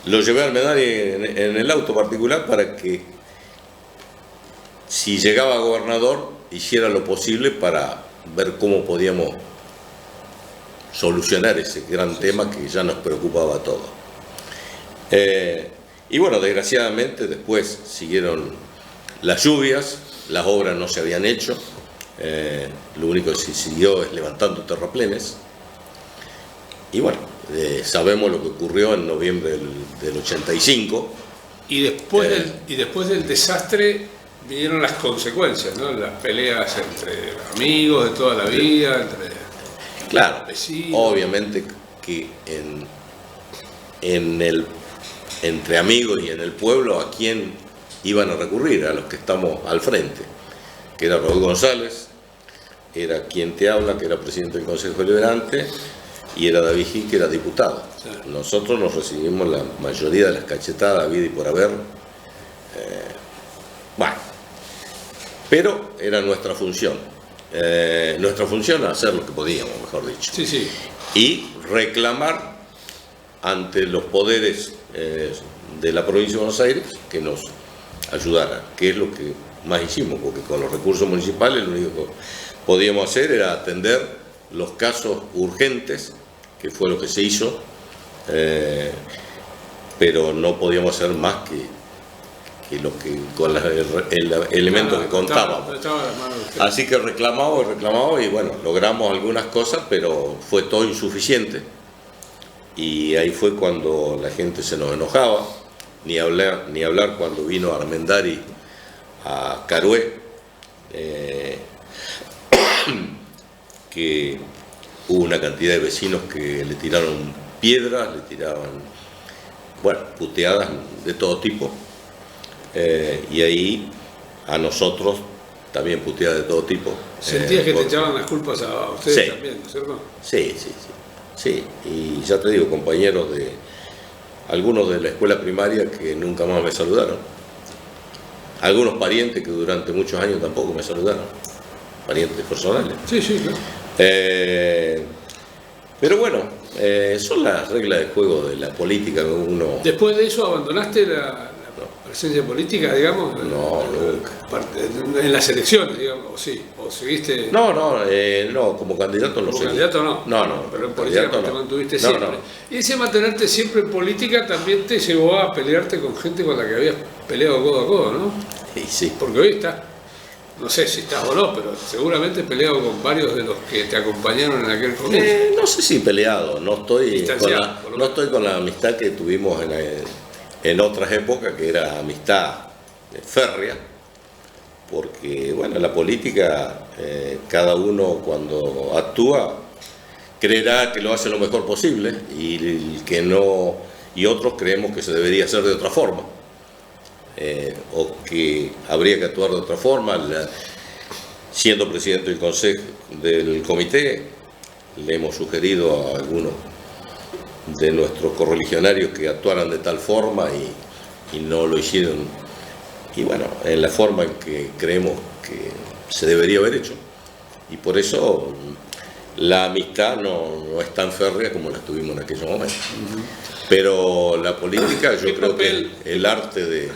Lo llevé a Armendáriz en el auto particular para que, si llegaba a gobernador, hiciera lo posible para ver cómo podíamos solucionar ese gran tema que ya nos preocupaba a todos. Y bueno, desgraciadamente después siguieron las lluvias, las obras no se habían hecho, lo único que se siguió es levantando terraplenes. Y bueno, sabemos lo que ocurrió en noviembre del 85. Y después del desastre vinieron las consecuencias, ¿no? Las peleas entre amigos de toda la vida, claro, vecinos. Obviamente que entre amigos y en el pueblo, ¿a quién iban a recurrir? A los que estamos al frente, que era Raúl González, era quien te habla, que era presidente del Consejo Deliberante, y era David Gil, que era diputado. Sí. Nosotros nos recibimos la mayoría de las cachetadas, vida y por haber. Bueno, pero era nuestra función. Nuestra función era hacer lo que podíamos, mejor dicho. Sí, sí. Y reclamar ante los poderes de la provincia de Buenos Aires que nos ayudara, que es lo que más hicimos, porque con los recursos municipales lo único que podíamos hacer era atender los casos urgentes, que fue lo que se hizo, pero no podíamos hacer más que lo que con el elemento que contábamos. Así que reclamamos y bueno, logramos algunas cosas, pero fue todo insuficiente. Y ahí fue cuando la gente se nos enojaba, ni hablar cuando vino Armendari a Carué, que hubo una cantidad de vecinos que le tiraron piedras, le tiraban, bueno, puteadas de todo tipo, y ahí a nosotros también puteadas de todo tipo. ¿Sentías que te echaban las culpas a ustedes también, ¿no es cierto? Sí, y ya te digo, compañeros algunos de la escuela primaria que nunca más me saludaron, algunos parientes que durante muchos años tampoco me saludaron, parientes personales. Sí, claro. Pero bueno, son las reglas de juego de la política que uno... ¿Después de eso abandonaste la presencia política, digamos? No, nunca. En las elecciones, digamos, o sí, o seguiste... No, como candidato no seguí. Como candidato no. No, pero en política te mantuviste siempre. No. Y ese mantenerte siempre en política también te llevó a pelearte con gente con la que habías peleado codo a codo, ¿no? Sí. Porque hoy estás, no sé si estás o no, pero seguramente peleado con varios de los que te acompañaron en aquel comienzo. No sé si peleado, no estoy con la amistad que tuvimos en otras épocas, que era amistad férrea, porque bueno, la política, cada uno cuando actúa creerá que lo hace lo mejor posible y otros creemos que se debería hacer de otra forma, o que habría que actuar de otra forma. Siendo presidente del consejo del comité, le hemos sugerido a algunos de nuestros correligionarios que actuaran de tal forma y no lo hicieron, y bueno, en la forma en que creemos que se debería haber hecho, y por eso la amistad no es tan férrea como la tuvimos en aquellos momentos. Pero la política, yo creo que es el arte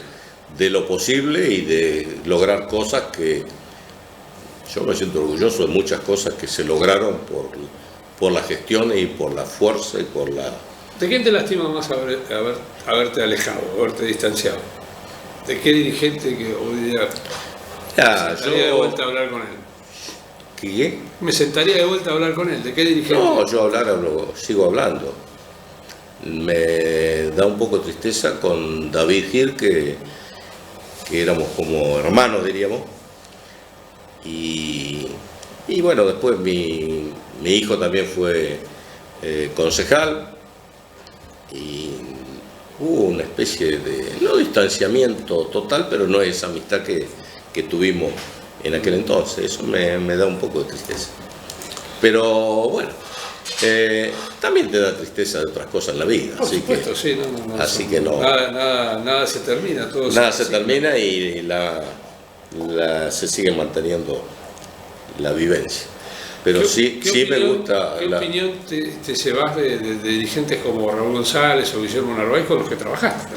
de lo posible y de lograr cosas que yo me siento orgulloso de muchas cosas que se lograron por la gestión y por la fuerza y por la... ¿De quién te lastima más haberte alejado, haberte distanciado? ¿De qué dirigente que hoy día me sentaría de vuelta a hablar con él? ¿Qué? Me sentaría de vuelta a hablar con él. ¿De qué dirigente? No, yo sigo hablando. Me da un poco de tristeza con David Gil, que éramos como hermanos, diríamos. Y bueno, después mi hijo también fue concejal y hubo una especie de, no distanciamiento total, pero no es esa amistad que tuvimos en aquel entonces. Eso me da un poco de tristeza. Pero bueno, también te da tristeza de otras cosas en la vida. Por supuesto, sí. Así que no. Nada se termina. Nada se termina y se sigue manteniendo la vivencia. Pero sí me gusta... ¿Qué opinión te llevas de dirigentes como Raúl González o Guillermo Narváez con los que trabajaste?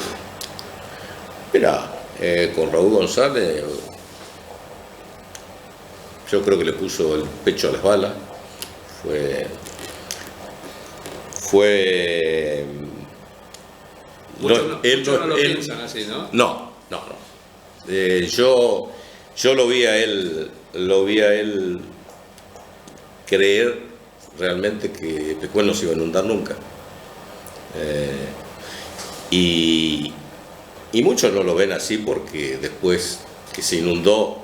Mira, con Raúl González yo creo que le puso el pecho a las balas. Muchos no lo piensan así, ¿no? No. Yo lo vi a él creer realmente que Pecuén no se iba a inundar nunca. Y muchos no lo ven así porque después que se inundó,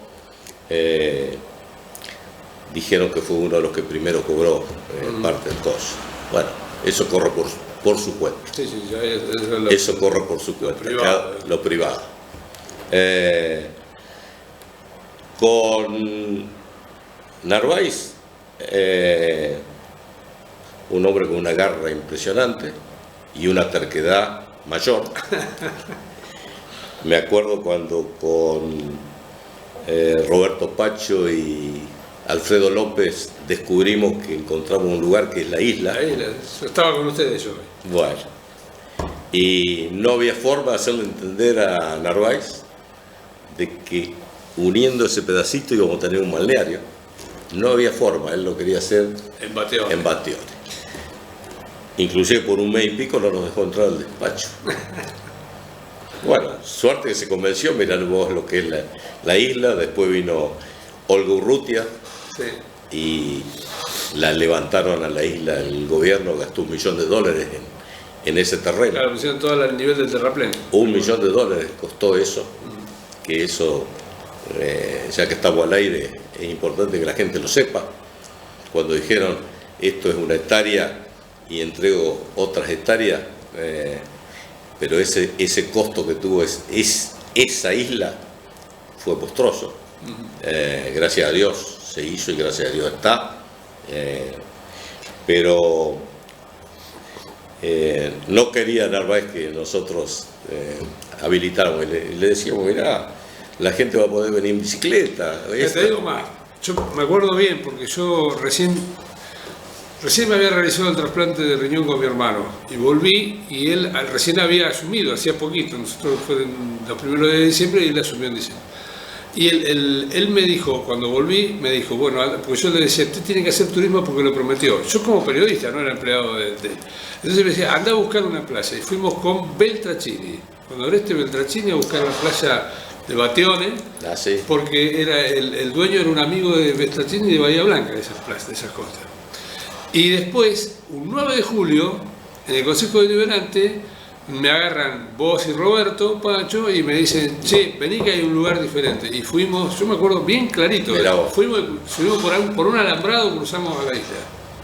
dijeron que fue uno de los que primero cobró parte del costo. Bueno, eso corre por su cuenta. Sí, eso corre por su cuenta, lo privado. Con Narváez, un hombre con una garra impresionante y una terquedad mayor. Me acuerdo cuando con Roberto Pacho y Alfredo López descubrimos que encontramos un lugar que es la isla. Yo estaba con ustedes yo. Bueno, Y no había forma de hacerle entender a Narváez de que uniendo ese pedacito íbamos a tener un balneario. No había forma, él lo quería hacer En Bateone. en Bateone. Inclusive por un mes y pico no nos dejó entrar al despacho. Bueno, suerte que se convenció, mirad vos lo que es la isla, después vino Olga Urrutia Sí. y la levantaron a la isla, el gobierno gastó $1 millón en ese terreno. Claro, pusieron todo al nivel del terraplén. $1 millón costó eso, que eso, ya que estamos al aire, es importante que la gente lo sepa. Cuando dijeron, esto es una hectárea y entrego otras hectáreas, pero ese costo que tuvo esa isla fue monstruoso. Gracias a Dios se hizo y gracias a Dios está. Pero no quería Narváez que nosotros habilitáramos. Le decíamos, mirá, la gente va a poder venir en bicicleta. Te digo más, yo me acuerdo bien porque yo recién me había realizado el trasplante de riñón con mi hermano y volví y él recién había asumido, hacía poquito, nosotros fue en los primeros de diciembre y él asumió en diciembre. Y él me dijo, cuando volví, me dijo, bueno, porque yo le decía, usted tiene que hacer turismo porque lo prometió. Yo como periodista, no era empleado de Entonces me decía, anda a buscar una playa. Y fuimos con Beltracini, con Oreste Beltracini, a buscar la playa de Bateone, sí. Porque el dueño era un amigo de Beltracini de Bahía Blanca, de esas playas, de esas costas. Y después, un 9 de julio, en el Consejo Deliberante, me agarran vos y Roberto, Pacho, y me dicen, che, vení que hay un lugar diferente. Y fuimos, yo me acuerdo bien clarito, fuimos por un alambrado, cruzamos a la isla,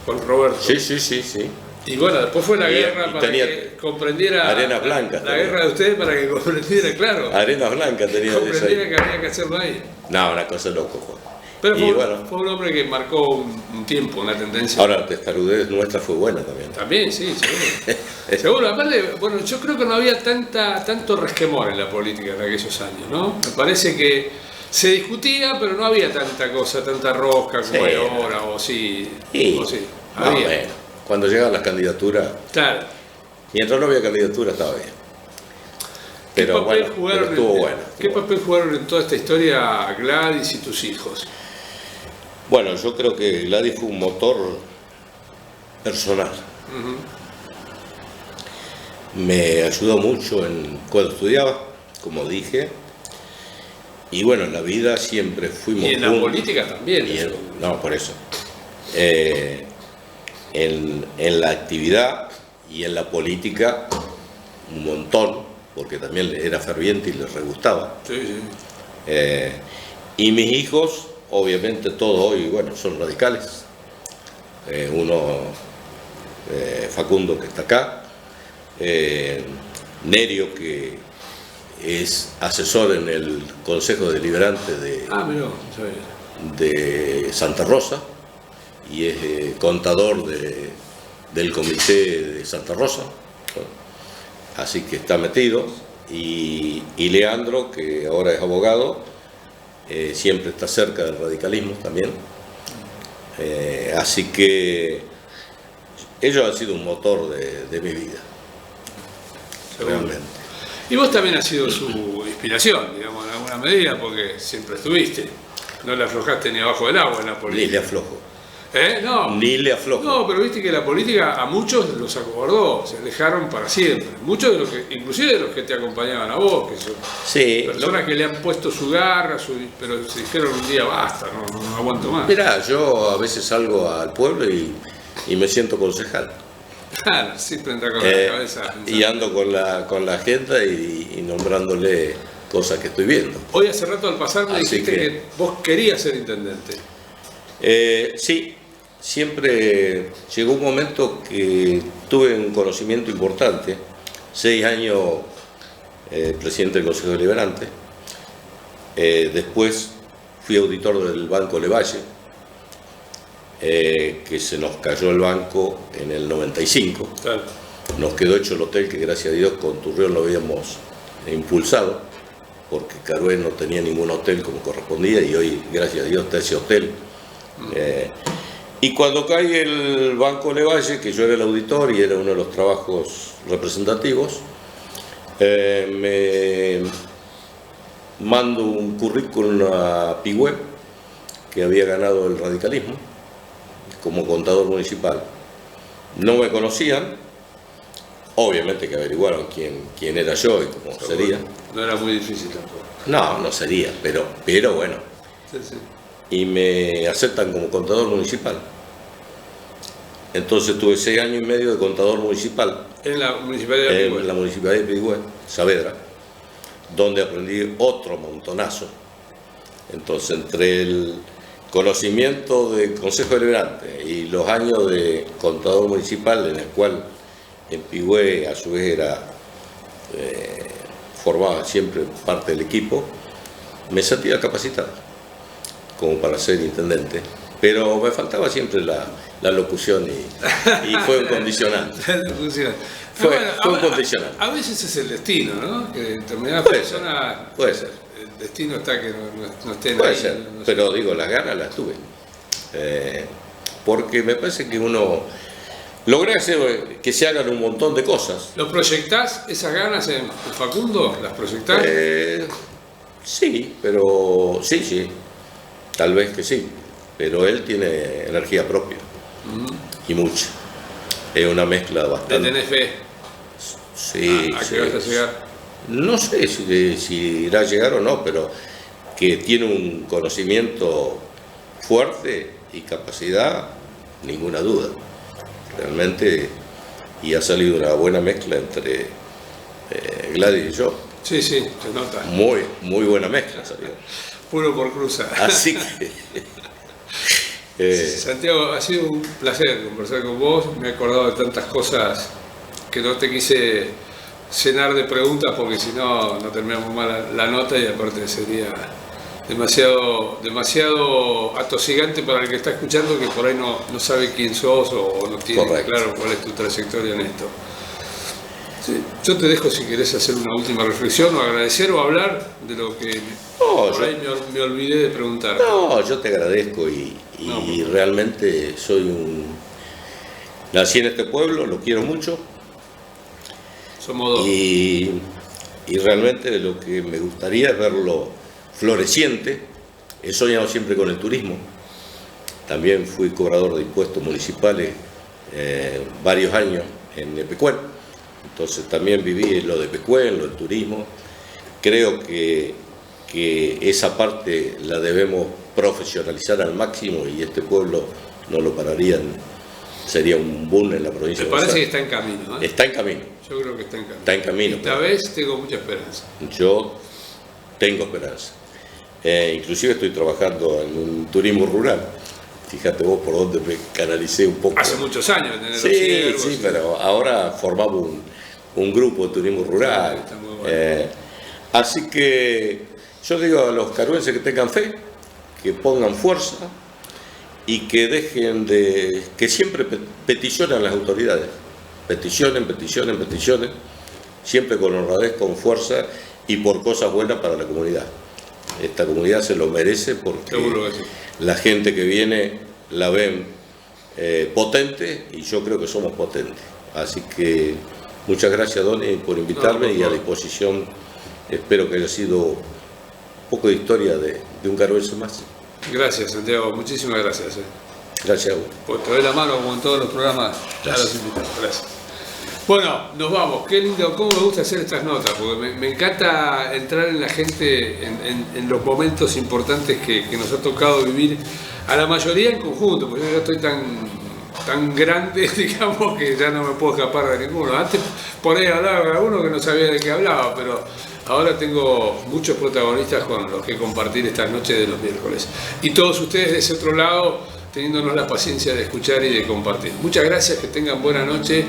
con Roberto. Sí. Y bueno, después fue la guerra para que comprendiera Arenas Blancas. La guerra de ustedes para que comprendiera, claro. Arenas Blancas tenía comprendiera que había que hacerlo ahí. No, una cosa loco, Juan. Pero fue un hombre que marcó un tiempo, una tendencia. Ahora, la testarudez nuestra fue buena también. También, sí, seguro. Seguro, aparte, bueno, yo creo que no había tanto resquemor en la política en aquellos años, ¿no? Me parece que se discutía, pero no había tanta cosa, tanta rosca como hay ahora, o sí. Había. Bueno, cuando llegaban las candidaturas, claro. Mientras no había candidatura estaba bien. Pero bueno, pero estuvo bueno. ¿Qué papel jugaron en toda esta historia Gladys y tus hijos? Bueno, yo creo que Gladys fue un motor personal. Me ayudó mucho cuando estudiaba, como dije. Y bueno, en la vida siempre fuimos juntos. Y en la política también. No, por eso. En la actividad y en la política, un montón, porque también era ferviente y le re gustaba. Sí. Y mis hijos, obviamente todos hoy, bueno, son radicales. Uno, Facundo, que está acá, Nerio, que es asesor en el Consejo Deliberante de Santa Rosa y es contador del Comité de Santa Rosa, así que está metido. Y Leandro, que ahora es abogado, siempre está cerca del radicalismo también. Así que ellos han sido un motor de mi vida. Realmente. Y vos también has sido su inspiración, digamos, en alguna medida, porque siempre estuviste. No le aflojaste ni abajo del agua en la política. Ni le aflojo. No. Ni le aflojo. No, pero viste que la política a muchos los acobardó, se alejaron para siempre. Muchos de los que, inclusive de los que te acompañaban a vos, que son personas que le han puesto su garra, pero se dijeron un día basta, no aguanto más. Mirá, yo a veces salgo al pueblo y me siento concejal. Claro, siempre entra con la cabeza. Y ando con la agenda y nombrándole cosas que estoy viendo. Hoy hace rato al pasar me dijiste que vos querías ser intendente. Sí, siempre llegó un momento que tuve un conocimiento importante. 6 años presidente del Consejo Deliberante. Después fui auditor del Banco Levalle. Que se nos cayó el banco en el 95. Claro. Nos quedó hecho el hotel que gracias a Dios con Turrión lo habíamos impulsado, porque Carué no tenía ningún hotel como correspondía y hoy gracias a Dios está ese hotel. Y cuando cae el Banco Levalle, que yo era el auditor y era uno de los trabajos representativos, Me mando un currículum a Pigüé, que había ganado el radicalismo, como contador municipal. No me conocían, obviamente que averiguaron quién era yo y cómo sería. No era muy difícil tampoco. No sería, pero bueno. Sí, sí. Y me aceptan como contador municipal. Entonces tuve 6 años y medio de contador municipal. En la municipalidad de Pigüé. En la municipalidad de Pigüé, Saavedra, donde aprendí otro montonazo. Entonces, entre el conocimiento de Consejo Deliberante y los años de contador municipal, en el cual en Pigüé a su vez formaba siempre parte del equipo, me sentía capacitado como para ser intendente, pero me faltaba siempre la locución y fue un condicionante. La locución. Fue un condicionante. A veces es el destino, ¿no? Que determinadas Puede personas... Puede ser. El destino está que no estén Puede ahí. ser, No sé. pero digo, las ganas las tuve. Porque me parece que uno... Logré hacer que se hagan un montón de cosas. ¿Lo proyectás, esas ganas en Facundo? ¿Las proyectás? Sí, pero sí, tal vez que sí, pero él tiene energía propia y mucha. Es una mezcla ¿Le bastante... tenés fe? Sí, ¿A sí. qué vas a llegar? No sé si irá a llegar o no, pero que tiene un conocimiento fuerte y capacidad, ninguna duda. Realmente, y ha salido una buena mezcla entre Gladys y yo. Sí, se nota. Muy buena mezcla salió. Puro por cruzar. Así que... Santiago, ha sido un placer conversar con vos. Me he acordado de tantas cosas que no te quise llenar de preguntas porque si no terminamos mal la nota y aparte sería demasiado atosigante para el que está escuchando, que por ahí no sabe quién sos o no tiene claro cuál es tu trayectoria en esto. Sí, yo te dejo si querés hacer una última reflexión o agradecer o hablar de lo que ahí me olvidé de preguntar. No, yo te agradezco y realmente nací en este pueblo, lo quiero mucho. Somos dos. Y realmente lo que me gustaría es verlo floreciente. He soñado siempre con el turismo. También fui cobrador de impuestos municipales varios años en Epecuén. Entonces también viví lo de Epecuén, lo del turismo. Creo que esa parte la debemos profesionalizar al máximo y este pueblo no lo pararían. Sería un boom en la provincia de Buenos Buenos Me parece Aires. que está en camino, ¿eh? Está en camino. Yo creo que está en camino. Está en camino. Esta vez tengo mucha esperanza. Yo tengo esperanza. Inclusive estoy trabajando en un turismo rural. Fíjate vos por dónde me canalicé un poco. Hace muchos años. Sí, pero ahora formamos un grupo de turismo rural. Está muy bueno. Así que yo digo a los caruenses que tengan fe, que pongan fuerza y que dejen que siempre peticionen a las autoridades. Peticionen, siempre con honradez, con fuerza y por cosas buenas para la comunidad. Esta comunidad se lo merece porque la gente que viene la ven potente y yo creo que somos potentes. Así que muchas gracias, Donny, por invitarme y a disposición. Espero que haya sido un poco de historia de un caruense más. Gracias, Santiago. Muchísimas gracias. Gracias a vos. Pues te doy la mano como en todos los programas. Gracias. A los invitados. Gracias. Bueno, nos vamos. Qué lindo, cómo me gusta hacer estas notas, porque me encanta entrar en la gente en los momentos importantes que nos ha tocado vivir a la mayoría en conjunto, porque yo ya estoy tan grande, digamos, que ya no me puedo escapar de ninguno. Antes por ahí hablaba con alguno que no sabía de qué hablaba, pero ahora tengo muchos protagonistas con los que compartir estas noches de los miércoles. Y todos ustedes de ese otro lado, teniéndonos la paciencia de escuchar y de compartir. Muchas gracias, que tengan buena noche.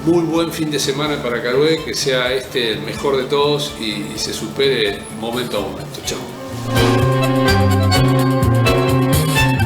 Muy buen fin de semana para Carué, que sea el mejor de todos y se supere momento a momento. Chao.